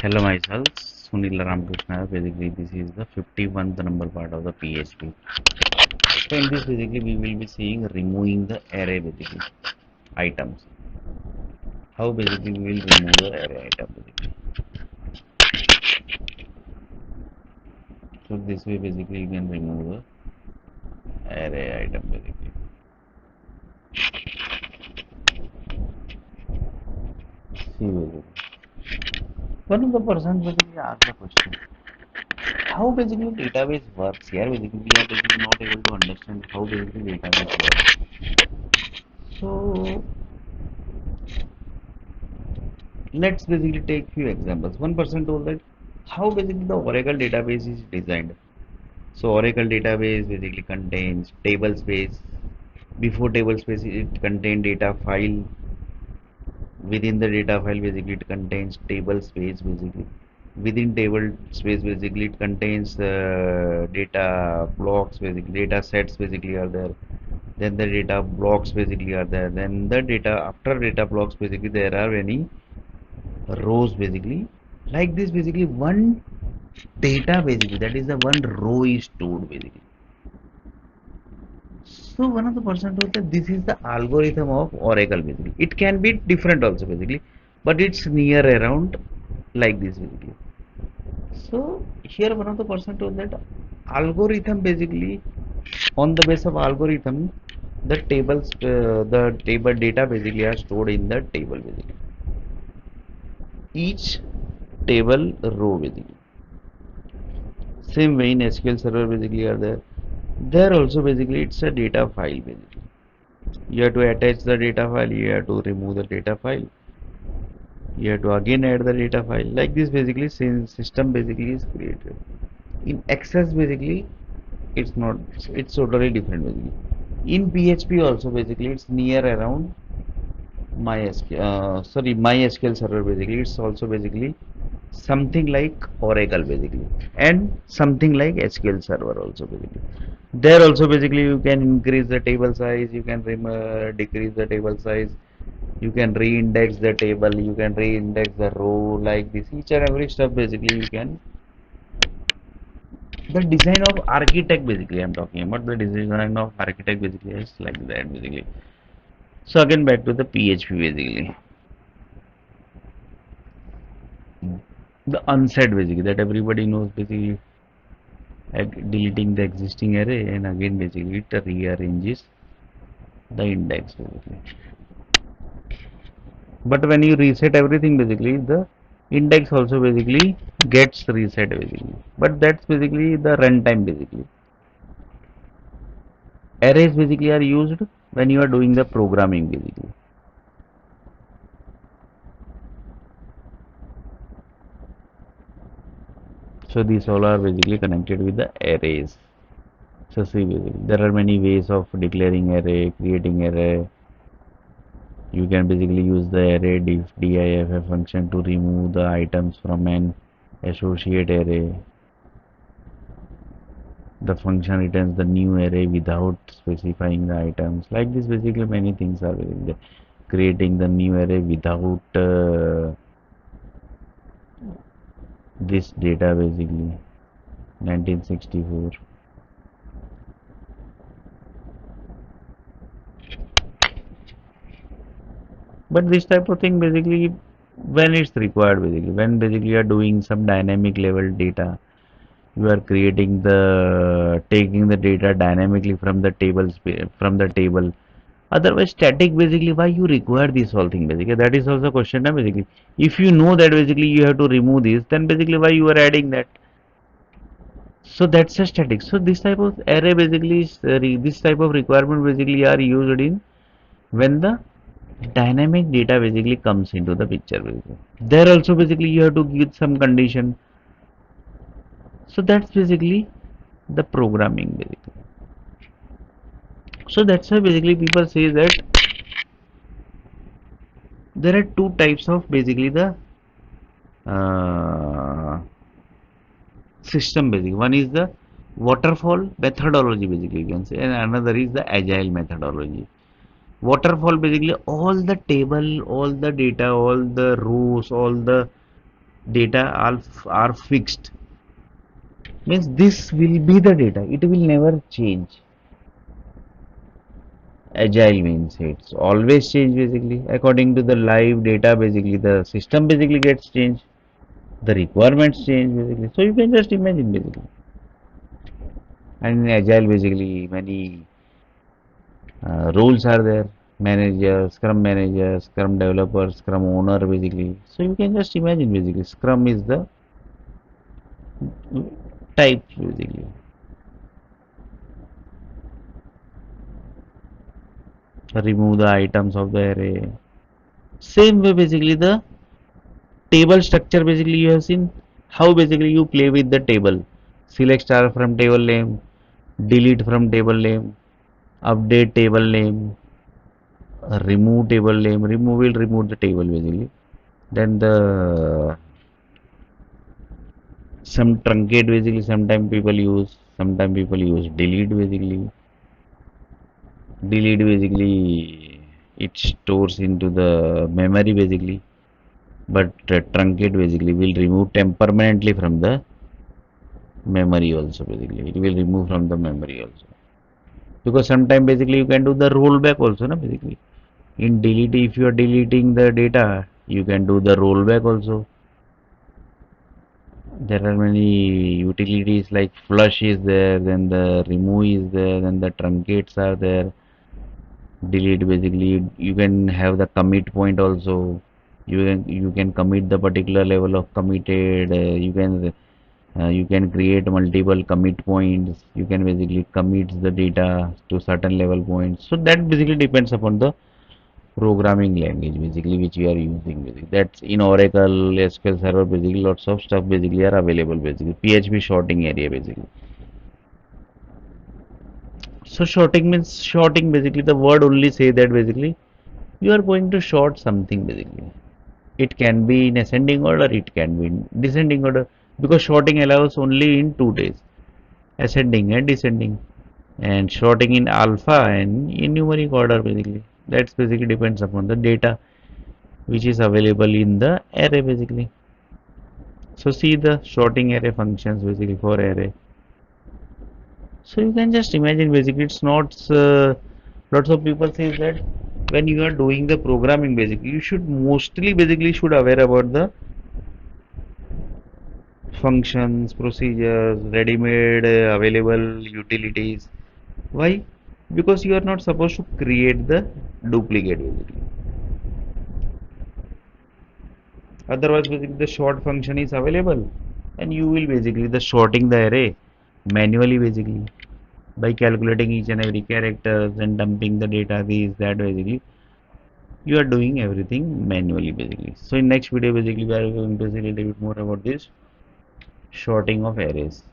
Hello, myself Sunil Ramkrishna. Basically, this is the 51st number part of the PHP. So, in this, basically, we will be seeing removing the array basically items. How basically we will remove the array item basically. So, this way basically you can remove the array item basically. See basically. One of the person basically asked the question. How basically database works here? Basically, we are basically not able to understand how basically database works. So let's basically take few examples. One person told that how basically the Oracle database is designed. So Oracle database basically contains table space. Before table space, it contains data file. Within the data file, basically it contains table space. Basically, within table space, basically it contains data blocks. Basically, data sets basically are there. Then the data blocks basically are there. Then the data after data blocks basically there are many rows basically like this. Basically one data basically, that is the one row is stored basically. So one of the person told that this is the algorithm of Oracle basically. It can be different also basically, but it's near around like this basically. So here one of the person told that algorithm basically, on the base of algorithm, the table data basically are stored in the table basically. Each table row basically. Same way in SQL Server basically are there. There also basically it's a data file basically. You have to attach the data file, you have to remove the data file, you have to again add the data file. Like this basically system basically is created. In Access basically it's not, it's totally different basically. In PHP also basically it's near around MySQL Server basically. It's also basically something like Oracle basically, and something like SQL Server also basically. There also basically you can increase the table size, you can decrease the table size, you can re-index the table, you can re-index the row like this. Each and every stuff basically you can. The design of architect basically I'm talking about. The design of architect basically is like that basically. So again back to the PHP basically. The unset basically that everybody knows basically, deleting the existing array and again basically it rearranges the index basically. But when you reset everything basically, the index also basically gets reset basically. But that's basically the runtime basically. Arrays basically are used when you are doing the programming basically. So these all are basically connected with the arrays. So see basically, there are many ways of declaring array, creating array. You can basically use the array diff function to remove the items from an associate array. The function returns the new array without specifying the items. Like this basically many things are basically creating the new array without this data basically. 1964. But this type of thing basically when it's required basically, when basically you are doing some dynamic level data, you are creating the taking the data dynamically from the table. Otherwise static basically, why you require this whole thing basically, that is also a question na, basically. If you know that basically you have to remove this, then basically why you are adding that? So that's a static. So this type of array basically is, this type of requirement basically are used in when the dynamic data basically comes into the picture basically. There also basically you have to give some condition. So that's basically the programming basically. So that's why basically people say that there are two types of basically the uh, system basically. One is the waterfall methodology basically you can say, and another is the agile methodology. Waterfall basically all the table, all the data, all the rows, all the data are fixed, means this will be the data, it will never change. Agile means it's always change basically according to the live data, basically the system basically gets changed, the requirements change basically. So you can just imagine basically. And in agile basically many roles are there: manager, scrum developer, scrum owner basically. So you can just imagine basically scrum is the type basically. Remove the items of the array. Same way basically the table structure, basically you have seen how basically you play with the table. Select star from table name, delete from table name, update table name, remove table name. Remove will remove the table basically. Then the some truncate basically, sometimes people use delete basically. Delete basically it stores into the memory basically, but truncate basically will remove permanently from the memory also basically. It will remove from the memory also, because sometimes basically you can do the rollback also, na, basically in delete. If you are deleting the data, you can do the rollback also. There are many utilities like flush is there, then the remove is there, then the truncates are there. Delete basically you can have the commit point also. You can commit the particular level of committed. You can create multiple commit points. You can basically commit the data to certain level points. So that basically depends upon the programming language basically which we are using basically. That's in Oracle, SQL Server basically lots of stuff basically are available basically. PHP sorting area basically. So sorting means sorting basically, the word only say that basically you are going to sort something basically. It can be in ascending order, it can be in descending order, because sorting allows only in two days: ascending and descending, and sorting in alpha and in numeric order basically. That's basically depends upon the data which is available in the array basically. So see the sorting array functions basically for array. So you can just imagine basically it's not lots of people say that when you are doing the programming basically you should mostly basically should aware about the functions, procedures, ready-made available utilities. Why? Because you are not supposed to create the duplicate basically. Otherwise, basically the sort function is available, and you will basically the sorting the array manually basically by calculating each and every characters and dumping the data, these that basically you are doing everything manually basically. So in next video basically we are going to see a little bit more about this sorting of arrays.